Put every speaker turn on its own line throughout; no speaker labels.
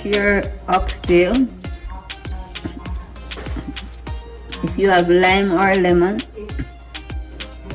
your oxtail. If you have lime or lemon,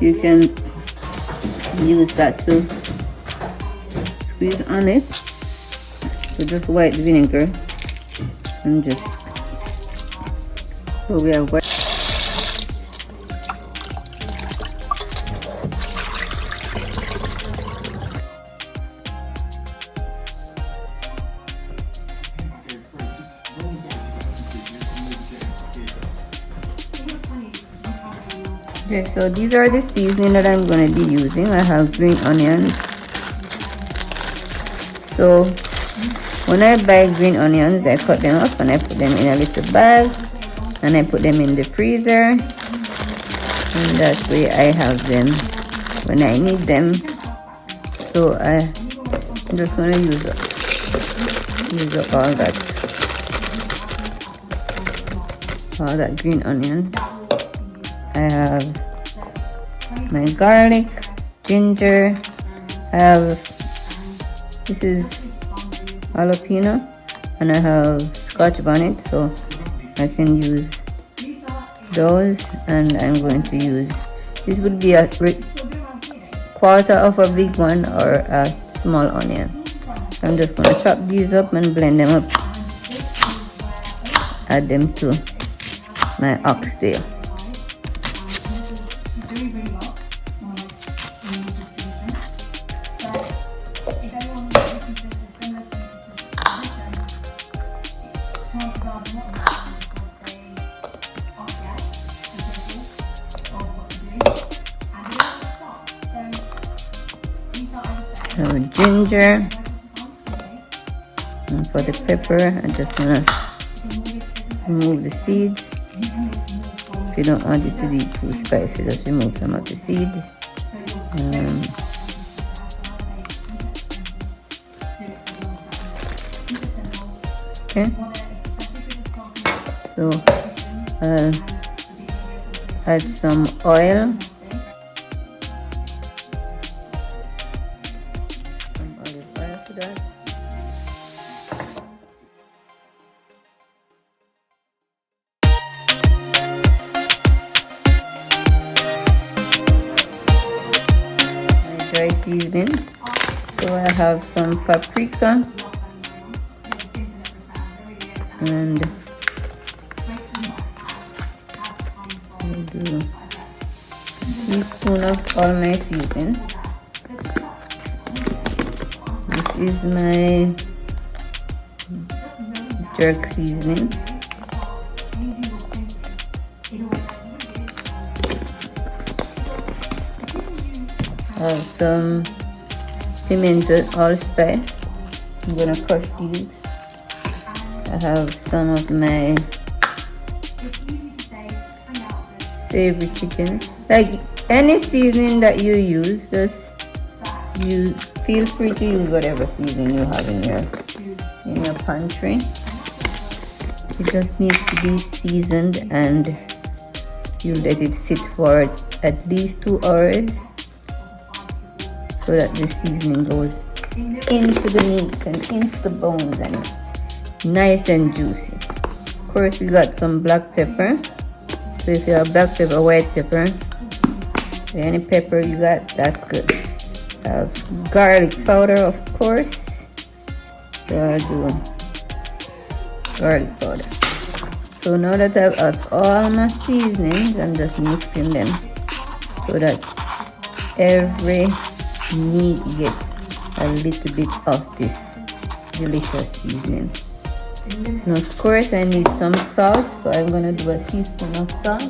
you can use that to squeeze on it. So just white vinegar and just so we have white. Okay, so these are the seasoning that I'm going to be using. I have green onions. So when I buy green onions, I cut them up and I put them in a little bag and I put them in the freezer, and that way I have them when I need them. So I'm just going to use up all that green onion. I have my garlic, ginger. I have, this is jalapeno, and I have Scotch bonnet, so I can use those. And I'm going to use, this would be a quarter of a big one or a small onion. I'm just going to chop these up and blend them up, add them to my oxtail. Ginger, and for the pepper I'm just gonna remove the seeds. If you don't want it to be too spicy, just remove some of the seeds. Okay, so I'll add some oil. Dry seasoning. So I have some paprika and I'll do a teaspoon of all my seasoning. This is my jerk seasoning. I have some pimento allspice. I'm gonna crush these. I have some of my savory chicken. Like any seasoning that you use, just you feel free to use whatever seasoning you have in your pantry. It just needs to be seasoned, and you let it sit for at least 2 hours. So that the seasoning goes into the meat and into the bones and it's nice and juicy. Of course, we got some black pepper. So if you have black pepper, white pepper, any pepper you got, that's good. I have garlic powder, of course. So I'll do garlic powder. So now that I've added all my seasonings, I'm just mixing them so that every meat gets a little bit of this delicious seasoning. And of course I need some salt, so I'm gonna do a teaspoon of salt.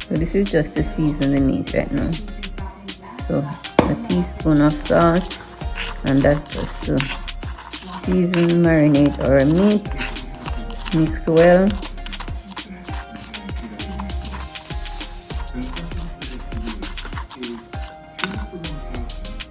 So this is just to season the meat right now. So a teaspoon of salt, and that's just to season, marinate our meat. Mix well.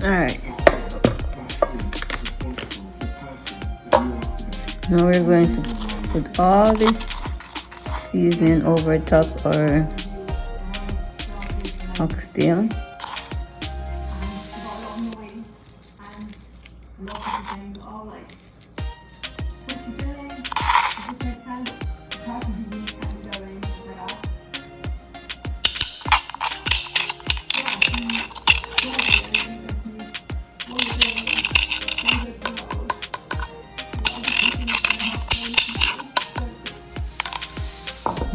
Alright. Now we're going to Put all this seasoning over top our oxtail.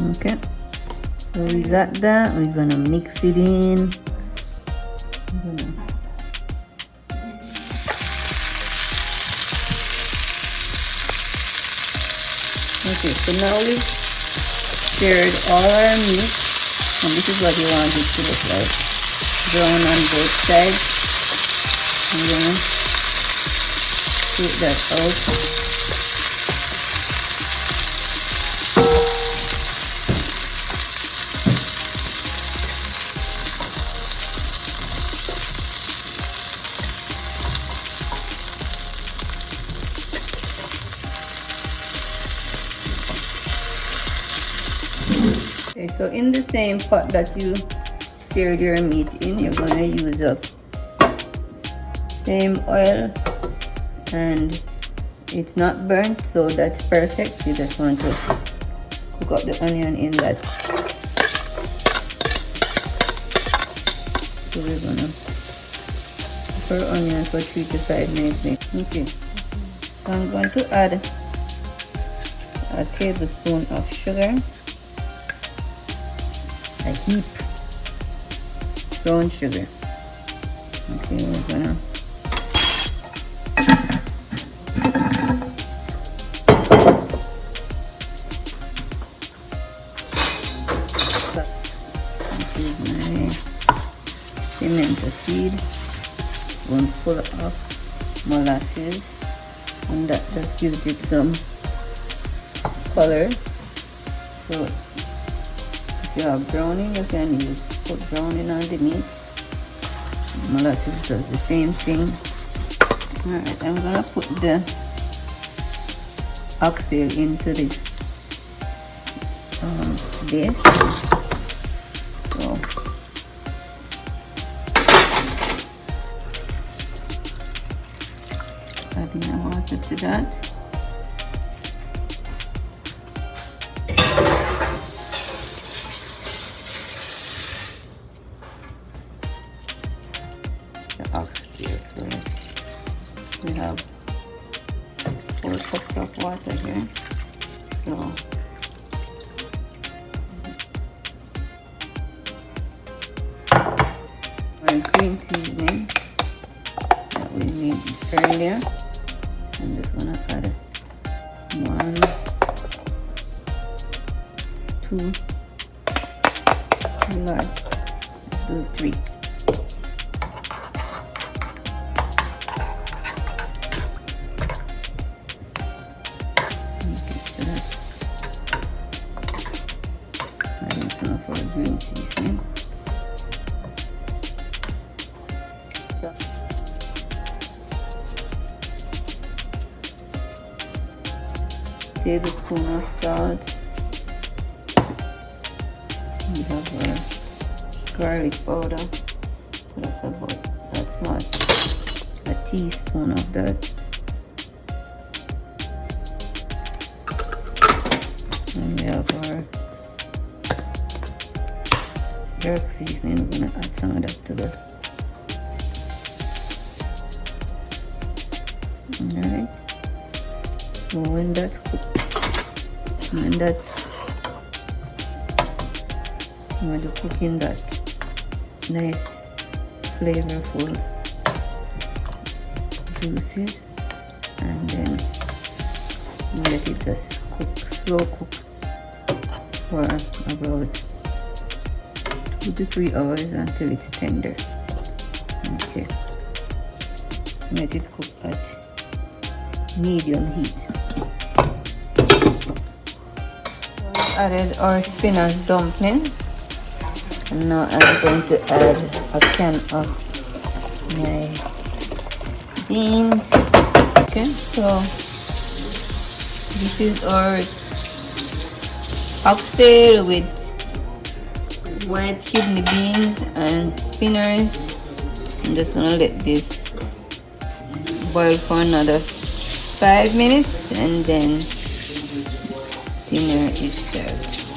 Okay, so we got that. We're gonna mix it in. Okay, so now we've stirred all our meat, and this is what you want it to look like. Brown on both sides. I'm gonna take that out. Okay, so in the same pot that you seared your meat in, you're gonna use up same oil, and it's not burnt, so that's perfect. You just want to cook up the onion in that. So we're gonna cook our onion for 3 to 5 minutes. Okay, so I'm going to add a tablespoon of sugar, a heap brown sugar. Okay, we're gonna this is my pimento seed, one full of molasses, and that just gives it some color. So if you have browning, you can put browning on the meat. Molasses does the same thing. Alright, I'm gonna put the oxtail into this base. So adding the water to that. The oxtail. So we have 4 cups of water here. So our green seasoning that we made earlier. So I'm just gonna add 1, 2, large, let's do 3. Adding some of our green seasoning. Tablespoon of salt. We have our garlic powder. That's about that much. A teaspoon of that. And we have our jerk seasoning. We're gonna add some of that to that. Alright. So when that's cooked, and that's I'm going to cook in that nice flavorful juices, and then let it just cook, slow cook for about 2 to 3 hours until it's tender. Okay, let it cook at medium heat. Added our spinach dumpling, and now I'm going to add a can of my beans. Okay, so this is our oxtail with white kidney beans and spinners. I'm just gonna let this boil for another 5 minutes and then dinner is served.